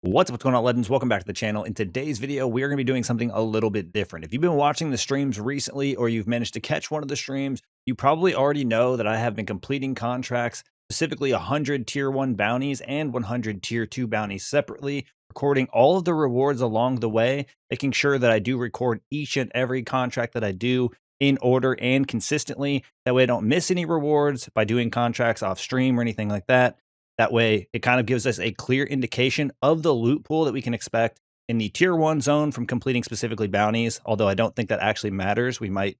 What's going on, legends? Welcome back to the channel. In today's video, we are going to be doing something a little bit different. If you've been watching the streams recently, or you've managed to catch one of the streams, you probably already know that I have been completing contracts, specifically 100 tier 1 bounties and 100 tier 2 bounties separately, recording all of the rewards along the way, making sure that I do record each and every contract that I do in order and consistently. That way I don't miss any rewards by doing contracts off stream or anything like that. That way, it kind of gives us a clear indication of the loot pool that we can expect in the tier 1 zone from completing specifically bounties, although I don't think that actually matters. We might,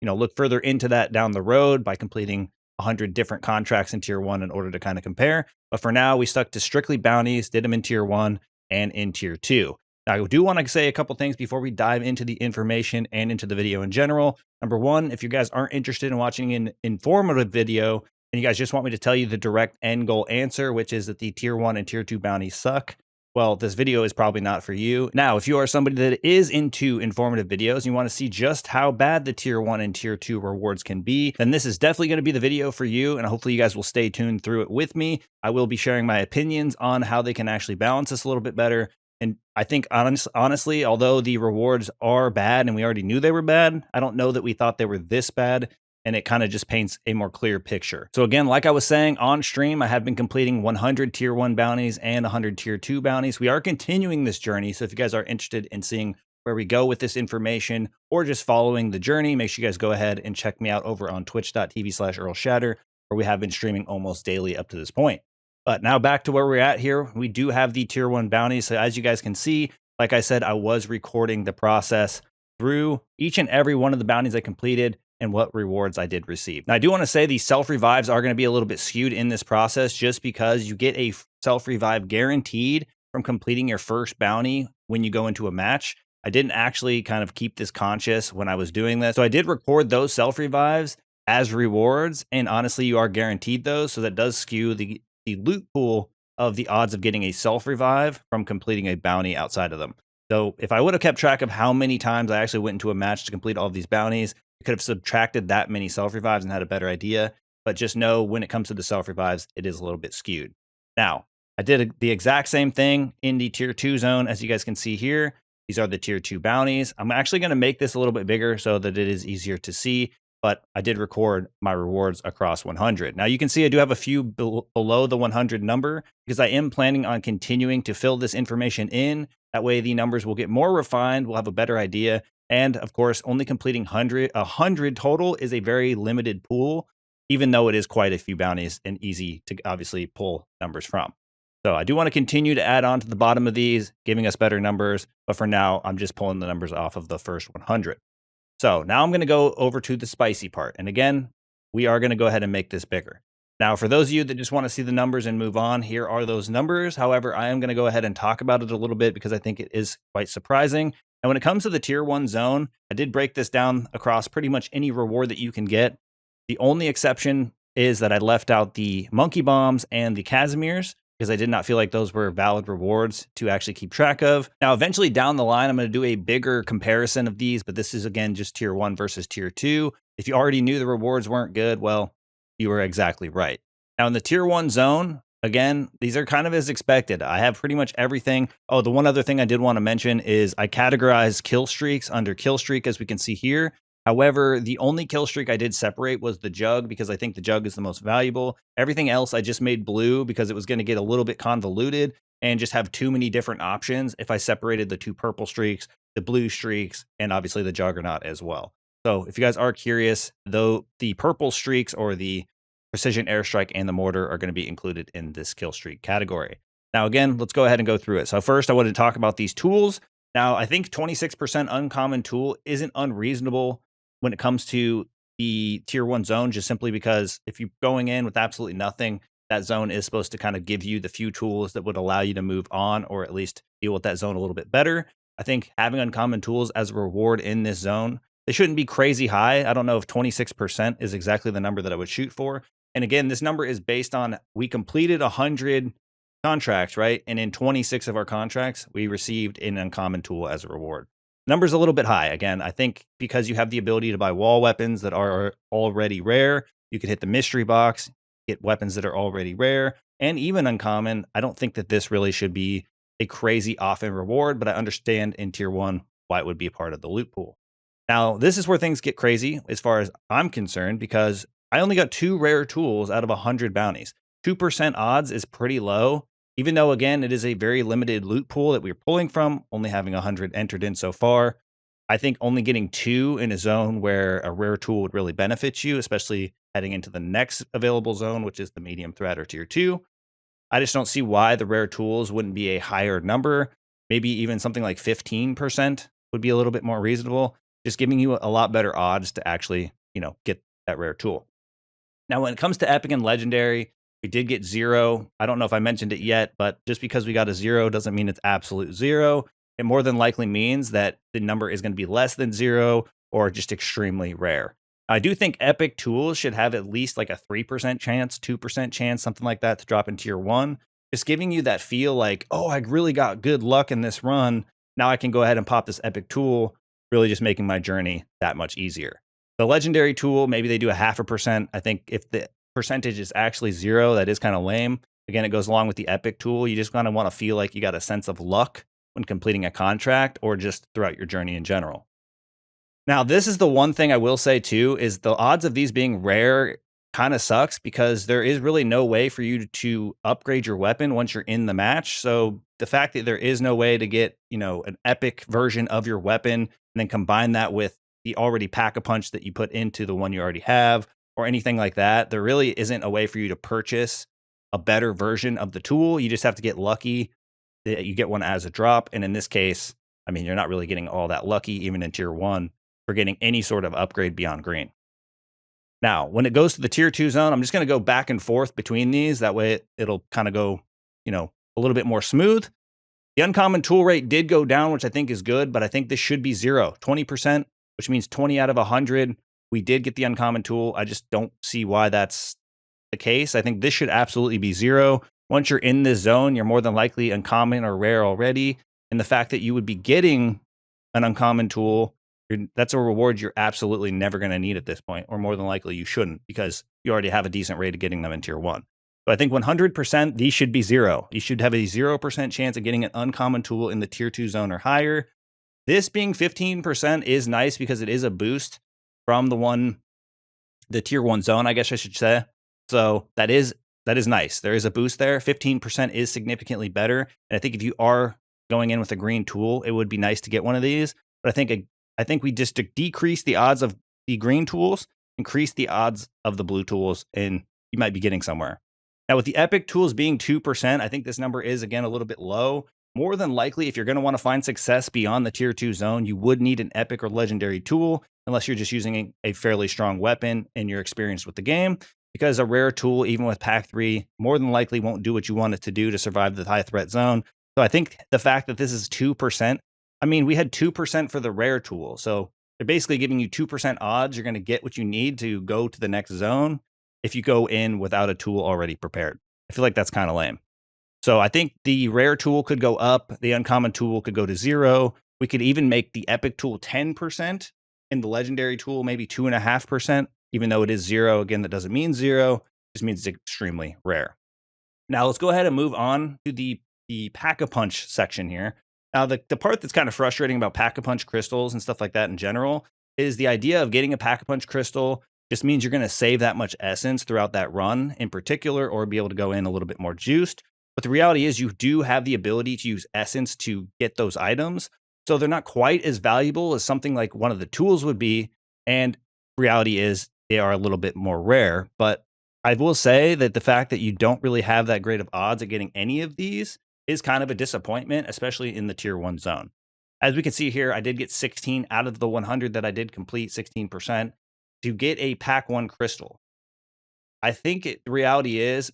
look further into that down the road by completing 100 different contracts in tier 1 in order to kind of compare. But for now, we stuck to strictly bounties, did them in tier 1 and in tier 2. Now, I do want to say a couple things before we dive into the information and into the video in general. Number one, if you guys aren't interested in watching an informative video, and you guys just want me to tell you the direct end goal answer, which is that the tier 1 and tier 2 bounties suck, well, this video is probably not for you. Now, if you are somebody that is into informative videos, and you want to see just how bad the tier 1 and tier 2 rewards can be, then this is definitely going to be the video for you, and hopefully you guys will stay tuned through it with me. I will be sharing my opinions on how they can actually balance this a little bit better. And I think honestly, although the rewards are bad and we already knew they were bad, I don't know that we thought they were this bad. And it kind of just paints a more clear picture. So again, like I was saying on stream, I have been completing 100 tier 1 bounties and 100 tier 2 bounties. We are continuing this journey. So if you guys are interested in seeing where we go with this information or just following the journey, make sure you guys go ahead and check me out over on twitch.tv/Errl Shatter, where we have been streaming almost daily up to this point. But now back to where we're at here. We do have the tier 1 bounties. So as you guys can see, like I said, I was recording the process through each and every one of the bounties I completed and what rewards I did receive. Now, I do want to say the self-revives are going to be a little bit skewed in this process just because you get a self-revive guaranteed from completing your first bounty when you go into a match. I didn't actually kind of keep this conscious when I was doing this. So I did record those self-revives as rewards, and honestly, you are guaranteed those. So that does skew the loot pool of the odds of getting a self-revive from completing a bounty outside of them. So if I would have kept track of how many times I actually went into a match to complete all of these bounties, I could have subtracted that many self-revives and had a better idea. But just know when it comes to the self-revives, it is a little bit skewed. Now, I did the exact same thing in the tier 2 zone. As you guys can see here, these are the tier 2 bounties. I'm actually going to make this a little bit bigger so that it is easier to see. But I did record my rewards across 100. Now you can see I do have a few below the 100 number because I am planning on continuing to fill this information in. That way the numbers will get more refined. We'll have a better idea. And of course, only completing 100 total is a very limited pool, even though it is quite a few bounties and easy to obviously pull numbers from. So I do want to continue to add on to the bottom of these, giving us better numbers. But for now, I'm just pulling the numbers off of the first 100. So now I'm going to go over to the spicy part. And again, we are going to go ahead and make this bigger. Now, for those of you that just want to see the numbers and move on, here are those numbers. However, I am going to go ahead and talk about it a little bit because I think it is quite surprising. And when it comes to the tier 1 zone, I did break this down across pretty much any reward that you can get. The only exception is that I left out the monkey bombs and the Casimirs because I did not feel like those were valid rewards to actually keep track of. Now, eventually down the line, I'm going to do a bigger comparison of these, but this is, again, just tier 1 versus tier 2. If you already knew the rewards weren't good, well, you were exactly right. Now, in the tier 1 zone, again, these are kind of as expected. I have pretty much everything. Oh, the one other thing I did want to mention is I categorized kill streaks under kill streak, as we can see here. However, the only kill streak I did separate was the jug because I think the jug is the most valuable. Everything else I just made blue because it was going to get a little bit convoluted and just have too many different options if I separated the 2 purple streaks, the blue streaks, and obviously the juggernaut as well. So if you guys are curious, though, the purple streaks or the precision airstrike and the mortar are going to be included in this kill streak category. Now, again, let's go ahead and go through it. So first, I wanted to talk about these tools. Now, I think 26% uncommon tool isn't unreasonable when it comes to the tier 1 zone, just simply because if you're going in with absolutely nothing, that zone is supposed to kind of give you the few tools that would allow you to move on or at least deal with that zone a little bit better. I think having uncommon tools as a reward in this zone, they shouldn't be crazy high. I don't know if 26% is exactly the number that I would shoot for. And again, this number is based on we completed 100 contracts, right? And in 26 of our contracts, we received an uncommon tool as a reward. Number's a little bit high. Again, I think because you have the ability to buy wall weapons that are already rare, you could hit the mystery box, get weapons that are already rare, and even uncommon. I don't think that this really should be a crazy often reward, but I understand in tier 1 why it would be a part of the loot pool. Now, this is where things get crazy as far as I'm concerned, because I only got 2 rare tools out of 100 bounties. 2% odds is pretty low, even though, again, it is a very limited loot pool that we're pulling from, only having 100 entered in so far. I think only getting 2 in a zone where a rare tool would really benefit you, especially heading into the next available zone, which is the medium threat or tier 2. I just don't see why the rare tools wouldn't be a higher number. Maybe even something like 15% would be a little bit more reasonable, just giving you a lot better odds to actually, get that rare tool. Now, when it comes to epic and legendary, we did get 0. I don't know if I mentioned it yet, but just because we got a 0 doesn't mean it's absolute 0. It more than likely means that the number is going to be less than 0 or just extremely rare. I do think epic tools should have at least like a 3% chance, 2% chance, something like that to drop in tier 1. Just giving you that feel like, oh, I really got good luck in this run. Now I can go ahead and pop this epic tool, really just making my journey that much easier. The legendary tool, maybe they do a 0.5%. I think if the percentage is actually 0, that is kind of lame. Again, it goes along with the epic tool. You just kind of want to feel like you got a sense of luck when completing a contract or just throughout your journey in general. Now, this is the one thing I will say too, is the odds of these being rare kind of sucks because there is really no way for you to upgrade your weapon once you're in the match. So the fact that there is no way to get, an epic version of your weapon and then combine that with the already Pack-a-Punch that you put into the one you already have or anything like that, there really isn't a way for you to purchase a better version of the tool. You just have to get lucky that you get one as a drop. And in this case, I mean, you're not really getting all that lucky, even in tier 1, for getting any sort of upgrade beyond green. Now, when it goes to the tier 2 zone, I'm just going to go back and forth between these. That way it'll kind of go, a little bit more smooth. The uncommon tool rate did go down, which I think is good, but I think this should be 0, 20%, which means 20 out of 100. We did get the uncommon tool. I just don't see why that's the case. I think this should absolutely be 0. Once you're in this zone, you're more than likely uncommon or rare already. And the fact that you would be getting an uncommon tool, that's a reward you're absolutely never going to need at this point, or more than likely you shouldn't, because you already have a decent rate of getting them in tier 1. So I think 100%, these should be 0. You should have a 0% chance of getting an uncommon tool in the tier 2 zone or higher. This being 15% is nice because it is a boost from the tier 1 zone, I guess I should say. So that is nice. There is a boost there. 15% is significantly better. And I think if you are going in with a green tool, it would be nice to get one of these. But I think we just decrease the odds of the green tools, increase the odds of the blue tools, and you might be getting somewhere. Now, with the epic tools being 2%, I think this number is, again, a little bit low. More than likely, if you're going to want to find success beyond the tier 2 zone, you would need an epic or legendary tool, unless you're just using a fairly strong weapon and you're experienced with the game, because a rare tool, even with pack 3, more than likely won't do what you want it to do to survive the high threat zone. So I think the fact that this is 2%, I mean, we had 2% for the rare tool. So they're basically giving you 2% odds you're going to get what you need to go to the next zone if you go in without a tool already prepared. I feel like that's kind of lame. So I think the rare tool could go up. The uncommon tool could go to 0. We could even make the epic tool 10% and the legendary tool maybe 2.5%, even though it is 0. Again, that doesn't mean 0. It just means it's extremely rare. Now let's go ahead and move on to the Pack-a-Punch section here. Now, the part that's kind of frustrating about Pack-a-Punch crystals and stuff like that in general is the idea of getting a Pack-a-Punch crystal just means you're going to save that much essence throughout that run in particular, or be able to go in a little bit more juiced. But the reality is you do have the ability to use essence to get those items. So they're not quite as valuable as something like one of the tools would be. And reality is they are a little bit more rare. But I will say that the fact that you don't really have that great of odds at getting any of these is kind of a disappointment, especially in the tier 1 zone. As we can see here, I did get 16 out of the 100 that I did complete, 16%, to get a pack 1 crystal. I think the reality is,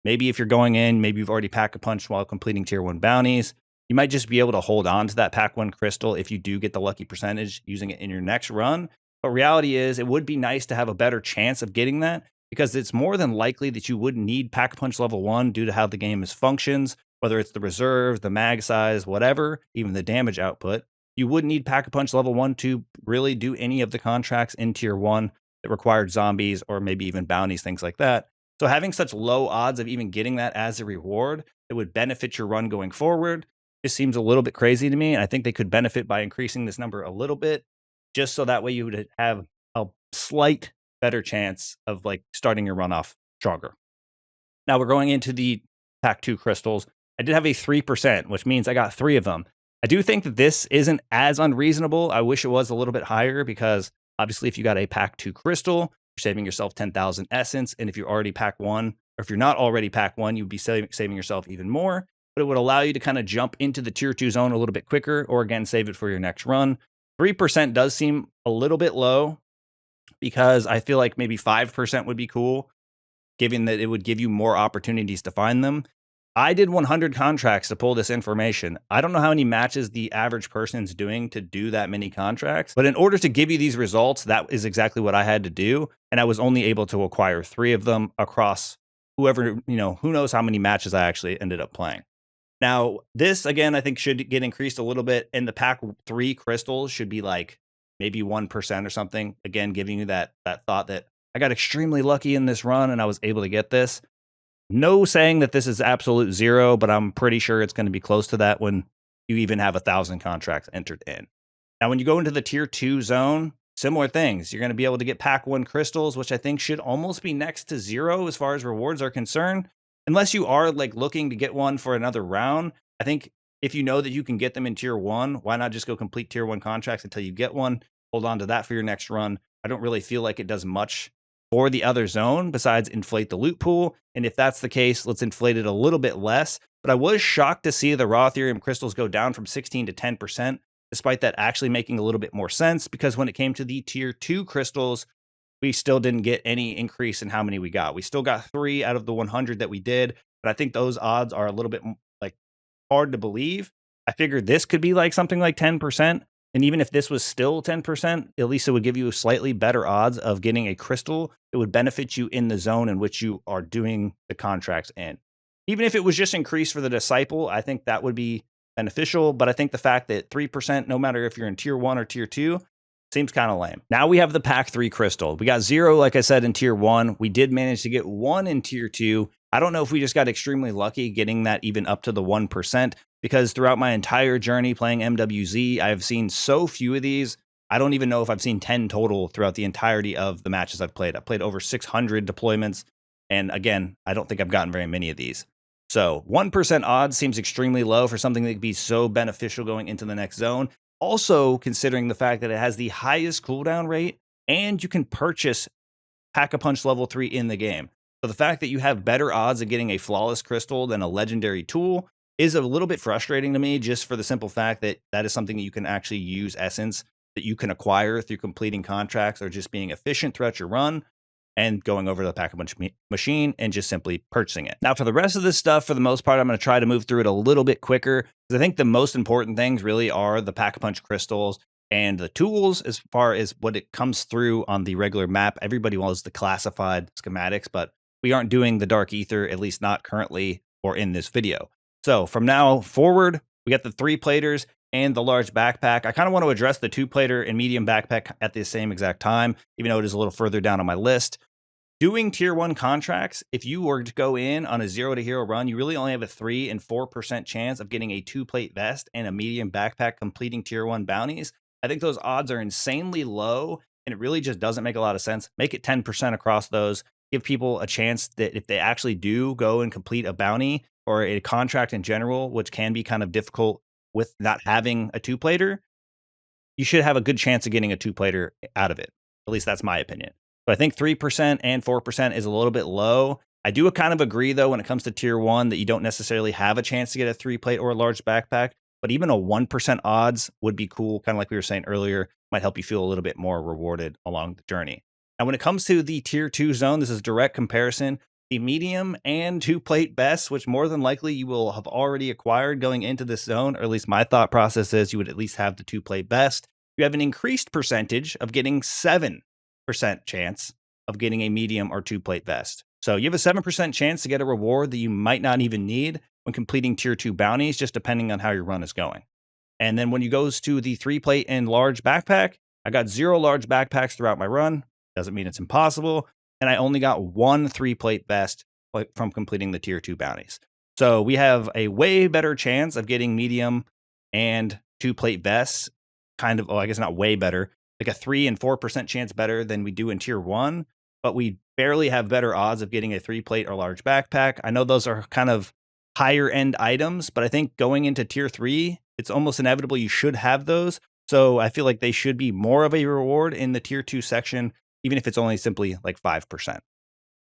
maybe if you're going in, maybe you've already Pack-a-Punched while completing tier 1 bounties, you might just be able to hold on to that pack 1 crystal if you do get the lucky percentage using it in your next run. But reality is, it would be nice to have a better chance of getting that, because it's more than likely that you would need Pack-a-Punch level 1 due to how the game functions, whether it's the reserve, the mag size, whatever, even the damage output. You would need Pack-a-Punch level 1 to really do any of the contracts in tier 1 that required zombies or maybe even bounties, things like that. So having such low odds of even getting that as a reward that would benefit your run going forward, just seems a little bit crazy to me. And I think they could benefit by increasing this number a little bit, just so that way you would have a slight better chance of like starting your run off stronger. Now we're going into the pack 2 crystals. I did have a 3%, which means I got 3 of them. I do think that this isn't as unreasonable. I wish it was a little bit higher, because obviously if you got a pack 2 crystal, you're saving yourself 10,000 essence. And if you're already pack 1, or if you're not already pack 1, you'd be saving yourself even more. But it would allow you to kind of jump into the tier 2 zone a little bit quicker, or again, save it for your next run. 3% does seem a little bit low, because I feel like maybe 5% would be cool, given that it would give you more opportunities to find them. I did 100 contracts to pull this information. I don't know how many matches the average person's doing to do that many contracts, but in order to give you these results, that is exactly what I had to do. And I was only able to acquire 3 of them across whoever, who knows how many matches I actually ended up playing. Now, this, again, I think should get increased a little bit, and the pack 3 crystals should be like maybe 1% or something. Again, giving you that thought that I got extremely lucky in this run and I was able to get this. No saying that this is absolute zero, but I'm pretty sure it's going to be close to that when you even have 1,000 contracts entered in. Now, when you go into the tier 2 zone, similar things. You're going to be able to get pack 1 crystals, which I think should almost be next to 0 as far as rewards are concerned. Unless you are like looking to get one for another round. I think if you know that you can get them in tier 1, why not just go complete tier 1 contracts until you get one? Hold on to that for your next run. I don't really feel like it does much for the other zone besides inflate the loot pool. And if that's the case, let's inflate it a little bit less. But I was shocked to see the raw Ethereum crystals go down from 16 to 10%, despite that actually making a little bit more sense, because when it came to the tier 2 crystals, we still didn't get any increase in how many we got. We still got 3 out of the 100 that we did, but I think those odds are a little bit like hard to believe. I figured this could be like something like 10%. And even if this was still 10%, at least it would give you slightly better odds of getting a crystal. It would benefit you in the zone in which you are doing the contracts in. Even if it was just increased for the disciple, I think that would be beneficial. But I think the fact that 3%, no matter if you're in tier 1 or tier 2, seems kind of lame. Now we have the pack 3 crystal. We got 0, like I said, in tier 1. We did manage to get 1 in tier 2. I don't know if we just got extremely lucky getting that even up to the 1%, because throughout my entire journey playing MWZ, I've seen so few of these. I don't even know if I've seen 10 total throughout the entirety of the matches I've played. I've played over 600 deployments. And again, I don't think I've gotten very many of these. So 1% odds seems extremely low for something that could be so beneficial going into the next zone. Also, considering the fact that it has the highest cooldown rate and you can purchase Pack-a-Punch level 3 in the game. So the fact that you have better odds of getting a flawless crystal than a legendary tool is a little bit frustrating to me, just for the simple fact that that is something that you can actually use essence that you can acquire through completing contracts or just being efficient throughout your run and going over to the Pack-a-Punch machine and just simply purchasing it. Now, for the rest of this stuff, for the most part, I'm going to try to move through it a little bit quicker, because I think the most important things really are the Pack-a-Punch crystals and the tools. As far as what it comes through on the regular map, everybody wants the classified schematics, but we aren't doing the Dark Aether, at least not currently or in this video. So from now forward, we got the 3-platers and the large backpack. I kind of want to address the 2-plater and medium backpack at the same exact time, even though it is a little further down on my list. Doing tier 1 contracts, if you were to go in on a 0 to hero run, you really only have a 3 and 4% chance of getting a 2-plate vest and a medium backpack completing tier 1 bounties. I think those odds are insanely low, and it really just doesn't make a lot of sense. Make it 10% across those. Give people a chance that if they actually do go and complete a bounty or a contract in general, which can be kind of difficult with not having a 2-plater, you should have a good chance of getting a 2-plater out of it. At least that's my opinion. But I think 3% and 4% is a little bit low. I do kind of agree, though, when it comes to tier 1, that you don't necessarily have a chance to get a 3-plate or a large backpack. But even a 1% odds would be cool, kind of like we were saying earlier, might help you feel a little bit more rewarded along the journey. Now, when it comes to the tier 2 zone, this is direct comparison. The medium and 2-plate vests, which more than likely you will have already acquired going into this zone, or at least my thought process is you would at least have the 2-plate vest. You have an increased percentage of getting 7% chance of getting a medium or 2-plate vest. So you have a 7% chance to get a reward that you might not even need when completing tier 2 bounties, just depending on how your run is going. And then when you goes to the 3-plate and large backpack, I got 0 large backpacks throughout my run. Doesn't mean it's impossible. And I only got 1 3-plate vest from completing the tier 2 bounties. So we have a way better chance of getting medium and 2-plate vests. Kind of, oh, I guess not way better, like a 3 and 4% chance better than we do in tier 1, but we barely have better odds of getting a 3-plate or large backpack. I know those are kind of higher end items, but I think going into tier 3, it's almost inevitable you should have those. So I feel like they should be more of a reward in the tier 2 section, even if it's only simply like 5%.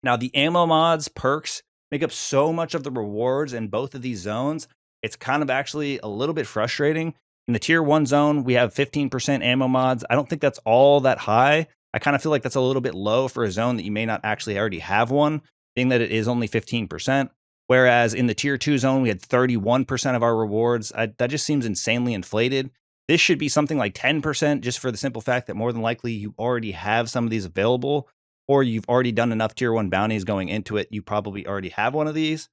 Now, the ammo mods, perks, make up so much of the rewards in both of these zones. It's kind of actually a little bit frustrating. In the tier 1 zone, we have 15% ammo mods. I don't think that's all that high. I kind of feel like that's a little bit low for a zone that you may not actually already have one, being that it is only 15%. Whereas in the tier 2 zone, we had 31% of our rewards. That just seems insanely inflated. This should be something like 10%, just for the simple fact that more than likely you already have some of these available, or you've already done enough tier 1 bounties going into it. You probably already have one of these,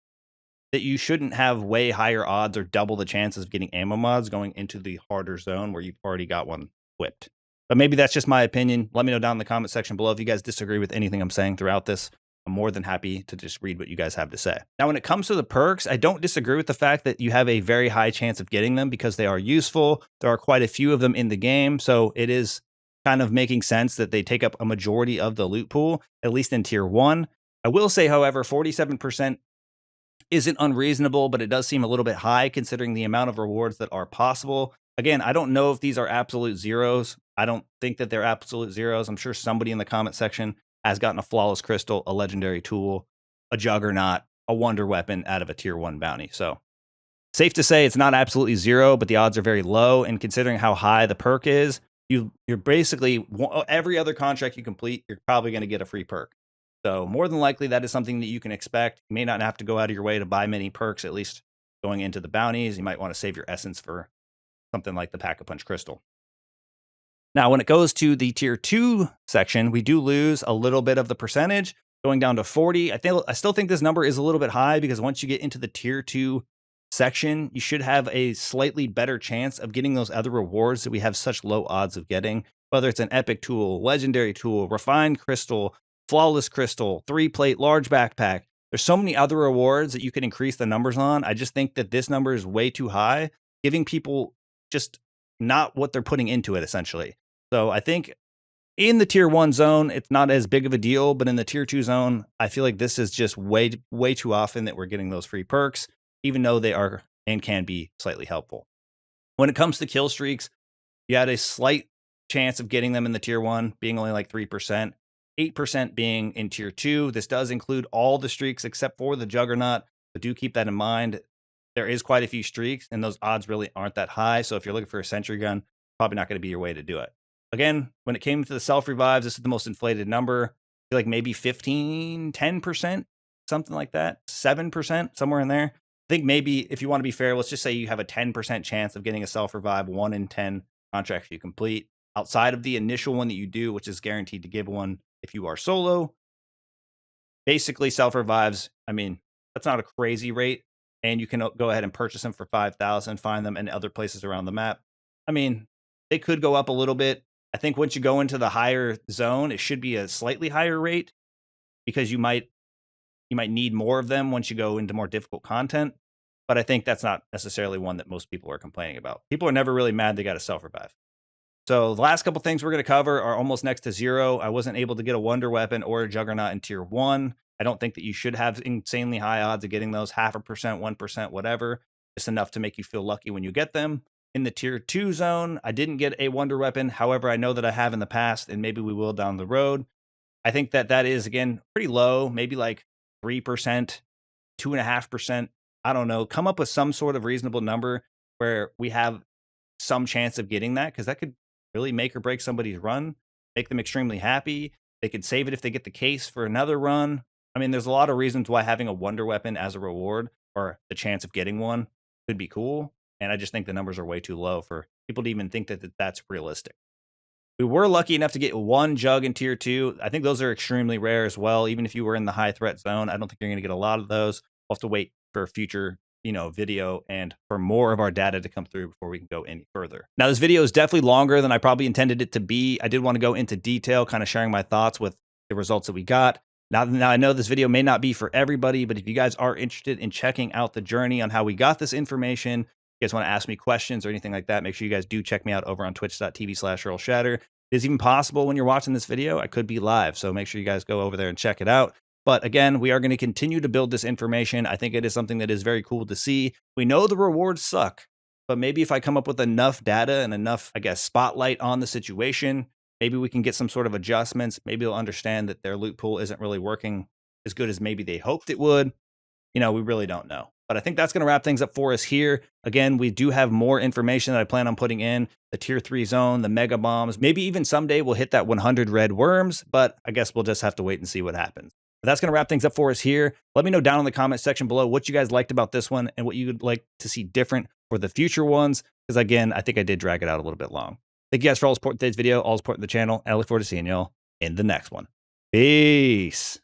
that you shouldn't have way higher odds or double the chances of getting ammo mods going into the harder zone where you've already got one equipped. But maybe that's just my opinion. Let me know down in the comment section below if you guys disagree with anything I'm saying throughout this. I'm more than happy to just read what you guys have to say. Now, when it comes to the perks, I don't disagree with the fact that you have a very high chance of getting them because they are useful. There are quite a few of them in the game, so it is kind of making sense that they take up a majority of the loot pool, at least in tier 1. I will say, however, 47% isn't unreasonable, but it does seem a little bit high considering the amount of rewards that are possible. Again, I don't know if these are absolute zeros. I don't think that they're absolute zeros. I'm sure somebody in the comment section has gotten a flawless crystal, a legendary tool, a juggernaut, a wonder weapon out of a tier 1 bounty. So safe to say it's not absolutely zero, but the odds are very low. And considering how high the perk is, you're basically, every other contract you complete, you're probably going to get a free perk. So more than likely, that is something that you can expect. You may not have to go out of your way to buy many perks, at least going into the bounties. You might want to save your essence for something like the Pack-a-Punch crystal. Now, when it goes to the tier 2 section, we do lose a little bit of the percentage, going down to 40. I still think this number is a little bit high because once you get into the tier 2 section, you should have a slightly better chance of getting those other rewards that we have such low odds of getting, whether it's an epic tool, legendary tool, refined crystal, flawless crystal, 3-plate, large backpack. There's so many other rewards that you can increase the numbers on. I just think that this number is way too high, giving people just not what they're putting into it, essentially. So I think in the tier 1 zone, it's not as big of a deal, but in the tier 2 zone, I feel like this is just way too often that we're getting those free perks, even though they are and can be slightly helpful. When it comes to kill streaks, you had a slight chance of getting them in the tier 1 being only like 3%, 8% being in tier 2. This does include all the streaks except for the juggernaut, but do keep that in mind. There is quite a few streaks, and those odds really aren't that high. So if you're looking for a sentry gun, probably not going to be your way to do it. Again, when it came to the self-revives, this is the most inflated number. I feel like maybe 15, 10%, something like that, 7%, somewhere in there. I think maybe if you want to be fair, let's just say you have a 10% chance of getting a self-revive 1 in 10 contracts you complete. Outside of the initial one that you do, which is guaranteed to give one if you are solo. Basically, self-revives, I mean, that's not a crazy rate. And you can go ahead and purchase them for 5,000, find them in other places around the map. I mean, they could go up a little bit. I think once you go into the higher zone, it should be a slightly higher rate because you might need more of them once you go into more difficult content. But I think that's not necessarily one that most people are complaining about. People are never really mad they got a self-revive. So the last couple things we're going to cover are almost next to zero. I wasn't able to get a wonder weapon or a juggernaut in tier 1. I don't think that you should have insanely high odds of getting those, 0.5%, 1%, whatever. Just enough to make you feel lucky when you get them. In the tier 2 zone, I didn't get a wonder weapon. However, I know that I have in the past, and maybe we will down the road. I think that is, again, pretty low, maybe like 3%, 2.5%. I don't know. Come up with some sort of reasonable number where we have some chance of getting that, because that could really make or break somebody's run, make them extremely happy. They could save it if they get the case for another run. I mean, there's a lot of reasons why having a wonder weapon as a reward or the chance of getting one could be cool. And I just think the numbers are way too low for people to even think that that's realistic. We were lucky enough to get one jug in tier 2. I think those are extremely rare as well. Even if you were in the high threat zone, I don't think you're going to get a lot of those. We'll have to wait for a future video and for more of our data to come through before we can go any further. Now, this video is definitely longer than I probably intended it to be. I did want to go into detail, kind of sharing my thoughts with the results that we got. Now I know this video may not be for everybody, but if you guys are interested in checking out the journey on how we got this information, you guys want to ask me questions or anything like that, make sure you guys do check me out over on twitch.tv/Errl It is even possible when you're watching this video, I could be live. So make sure you guys go over there and check it out. But again, we are going to continue to build this information. I think it is something that is very cool to see. We know the rewards suck, but maybe if I come up with enough data and enough, I guess, spotlight on the situation, maybe we can get some sort of adjustments. Maybe they'll understand that their loot pool isn't really working as good as maybe they hoped it would. You know, we really don't know. But I think that's going to wrap things up for us here. Again, we do have more information that I plan on putting in the tier 3 zone, the mega bombs. Maybe even someday we'll hit that 100 red worms, but I guess we'll just have to wait and see what happens. But that's going to wrap things up for us here. Let me know down in the comment section below what you guys liked about this one and what you would like to see different for the future ones. Because again, I think I did drag it out a little bit long. Thank you guys for all the support in today's video, all the support in the channel, and I look forward to seeing y'all in the next one. Peace.